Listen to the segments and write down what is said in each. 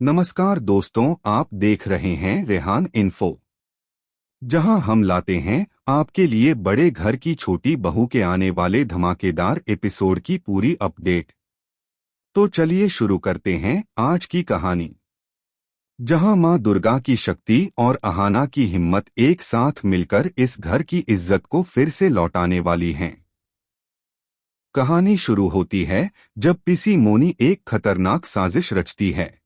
नमस्कार दोस्तों, आप देख रहे हैं रेहान इन्फो, जहां हम लाते हैं आपके लिए बड़े घर की छोटी बहू के आने वाले धमाकेदार एपिसोड की पूरी अपडेट। तो चलिए शुरू करते हैं आज की कहानी, जहां मां दुर्गा की शक्ति और अहाना की हिम्मत एक साथ मिलकर इस घर की इज्जत को फिर से लौटाने वाली हैं। कहानी शुरू होती है जब पिसी मोनी एक खतरनाक साजिश रचती है।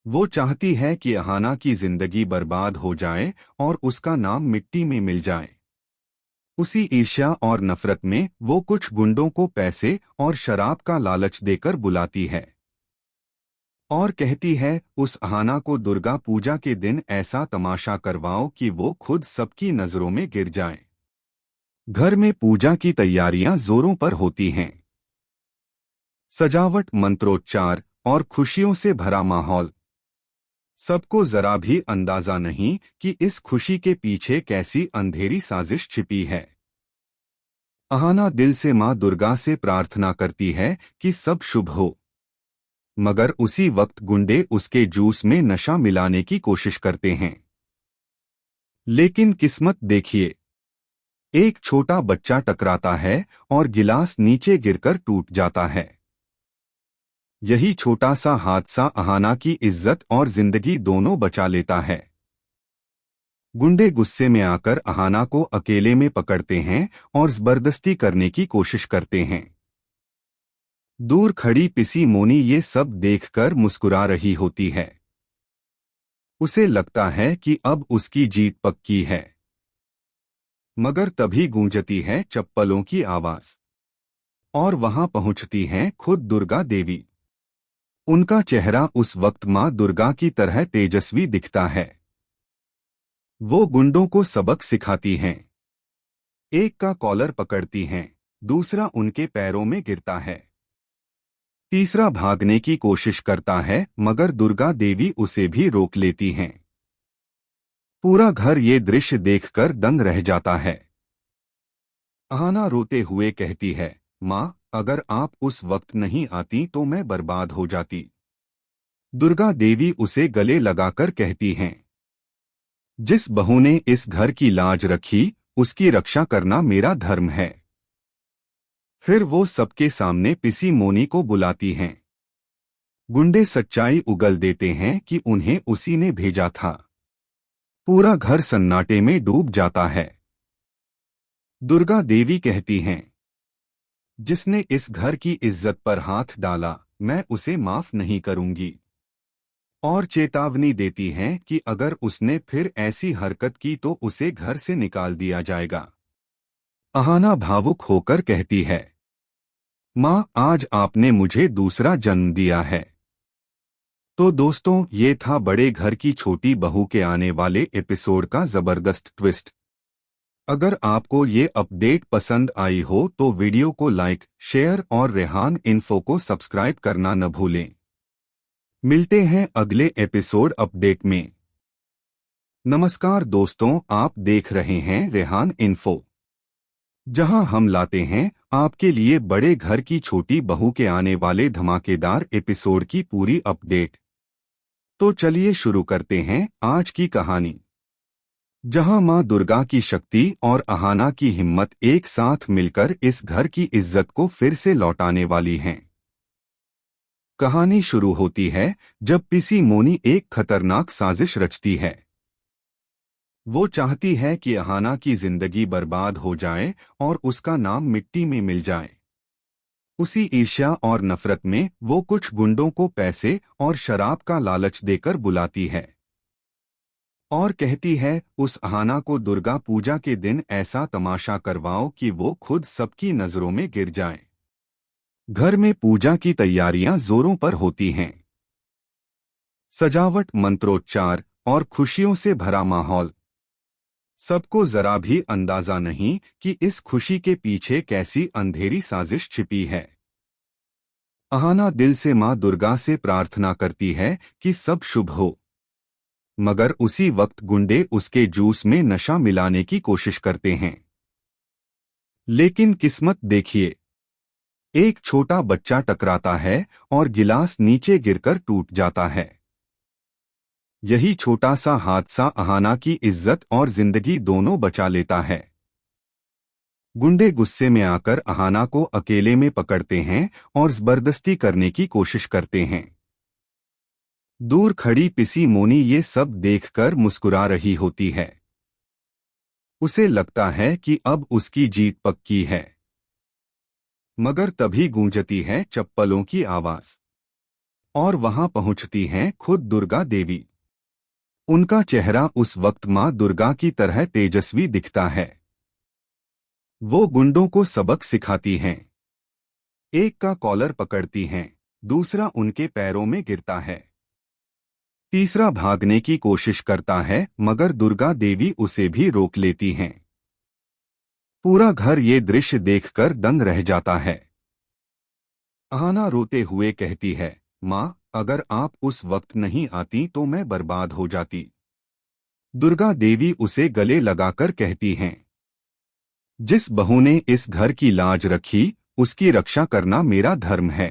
वो चाहती है कि अहाना की जिंदगी बर्बाद हो जाए और उसका नाम मिट्टी में मिल जाए। उसी ईर्ष्या और नफरत में वो कुछ गुंडों को पैसे और शराब का लालच देकर बुलाती है और कहती है, उस अहाना को दुर्गा पूजा के दिन ऐसा तमाशा करवाओ कि वो खुद सबकी नजरों में गिर जाए। घर में पूजा की तैयारियां जोरों पर होती हैं। सजावट, मंत्रोच्चार और खुशियों से भरा माहौल। सबको जरा भी अंदाजा नहीं कि इस खुशी के पीछे कैसी अंधेरी साजिश छिपी है। अहाना दिल से मां दुर्गा से प्रार्थना करती है कि सब शुभ हो, मगर उसी वक्त गुंडे उसके जूस में नशा मिलाने की कोशिश करते हैं। लेकिन किस्मत देखिए, एक छोटा बच्चा टकराता है और गिलास नीचे गिरकर टूट जाता है। यही छोटा सा हादसा अहाना की इज्जत और जिंदगी दोनों बचा लेता है। गुंडे गुस्से में आकर अहाना को अकेले में पकड़ते हैं और जबरदस्ती करने की कोशिश करते हैं। दूर खड़ी पिसी मोनी ये सब देखकर मुस्कुरा रही होती है। उसे लगता है कि अब उसकी जीत पक्की है। मगर तभी गूंजती है चप्पलों की आवाज और वहां पहुंचती हैं खुद दुर्गा देवी। उनका चेहरा उस वक्त मां दुर्गा की तरह तेजस्वी दिखता है। वो गुंडों को सबक सिखाती हैं। एक का कॉलर पकड़ती हैं, दूसरा उनके पैरों में गिरता है, तीसरा भागने की कोशिश करता है, मगर दुर्गा देवी उसे भी रोक लेती हैं। पूरा घर ये दृश्य देखकर दंग रह जाता है। अहाना रोते हुए कहती है, मां, अगर आप उस वक्त नहीं आती तो मैं बर्बाद हो जाती। दुर्गा देवी उसे गले लगाकर कहती हैं, जिस बहू ने इस घर की लाज रखी, उसकी रक्षा करना मेरा धर्म है। फिर वो सबके सामने पिसी मोनी को बुलाती हैं। गुंडे सच्चाई उगल देते हैं कि उन्हें उसी ने भेजा था। पूरा घर सन्नाटे में डूब जाता है। दुर्गा देवी कहती हैं, जिसने इस घर की इज्जत पर हाथ डाला, मैं उसे माफ नहीं करूंगी। और चेतावनी देती हैं कि अगर उसने फिर ऐसी हरकत की तो उसे घर से निकाल दिया जाएगा। अहाना भावुक होकर कहती है, मां, आज आपने मुझे दूसरा जन्म दिया है। तो दोस्तों, ये था बड़े घर की छोटी बहू के आने वाले एपिसोड का जबरदस्त ट्विस्ट। अगर आपको ये अपडेट पसंद आई हो तो वीडियो को लाइक, शेयर और रेहान इन्फो को सब्सक्राइब करना न भूलें। मिलते हैं अगले एपिसोड अपडेट में। नमस्कार दोस्तों, आप देख रहे हैं रेहान इन्फो, जहां हम लाते हैं आपके लिए बड़े घर की छोटी बहू के आने वाले धमाकेदार एपिसोड की पूरी अपडेट। तो चलिए शुरू करते हैं आज की कहानी, जहां मां दुर्गा की शक्ति और अहाना की हिम्मत एक साथ मिलकर इस घर की इज्जत को फिर से लौटाने वाली हैं। कहानी शुरू होती है जब पिसी मोनी एक खतरनाक साजिश रचती है। वो चाहती है कि अहाना की जिंदगी बर्बाद हो जाए और उसका नाम मिट्टी में मिल जाए। उसी ईर्ष्या और नफरत में वो कुछ गुंडों को पैसे और शराब का लालच देकर बुलाती है और कहती है, उस अहाना को दुर्गा पूजा के दिन ऐसा तमाशा करवाओ कि वो खुद सबकी नजरों में गिर जाए। घर में पूजा की तैयारियां जोरों पर होती हैं। सजावट, मंत्रोच्चार और खुशियों से भरा माहौल। सबको जरा भी अंदाजा नहीं कि इस खुशी के पीछे कैसी अंधेरी साजिश छिपी है। अहाना दिल से मां दुर्गा से प्रार्थना करती है कि सब शुभ हो, मगर उसी वक्त गुंडे उसके जूस में नशा मिलाने की कोशिश करते हैं। लेकिन किस्मत देखिए, एक छोटा बच्चा टकराता है और गिलास नीचे गिरकर टूट जाता है। यही छोटा सा हादसा अहाना की इज्जत और जिंदगी दोनों बचा लेता है। गुंडे गुस्से में आकर अहाना को अकेले में पकड़ते हैं और जबरदस्ती करने की कोशिश करते हैं। दूर खड़ी पिसी मोनी ये सब देखकर मुस्कुरा रही होती है। उसे लगता है कि अब उसकी जीत पक्की है। मगर तभी गूंजती है चप्पलों की आवाज और वहां पहुंचती हैं खुद दुर्गा देवी। उनका चेहरा उस वक्त मां दुर्गा की तरह तेजस्वी दिखता है। वो गुंडों को सबक सिखाती हैं। एक का कॉलर पकड़ती हैं, दूसरा उनके पैरों में गिरता है, तीसरा भागने की कोशिश करता है मगर दुर्गा देवी उसे भी रोक लेती हैं। पूरा घर ये दृश्य देखकर दंग रह जाता है। अहाना रोते हुए कहती है, माँ, अगर आप उस वक्त नहीं आती तो मैं बर्बाद हो जाती। दुर्गा देवी उसे गले लगाकर कहती हैं, जिस बहू ने इस घर की लाज रखी, उसकी रक्षा करना मेरा धर्म है।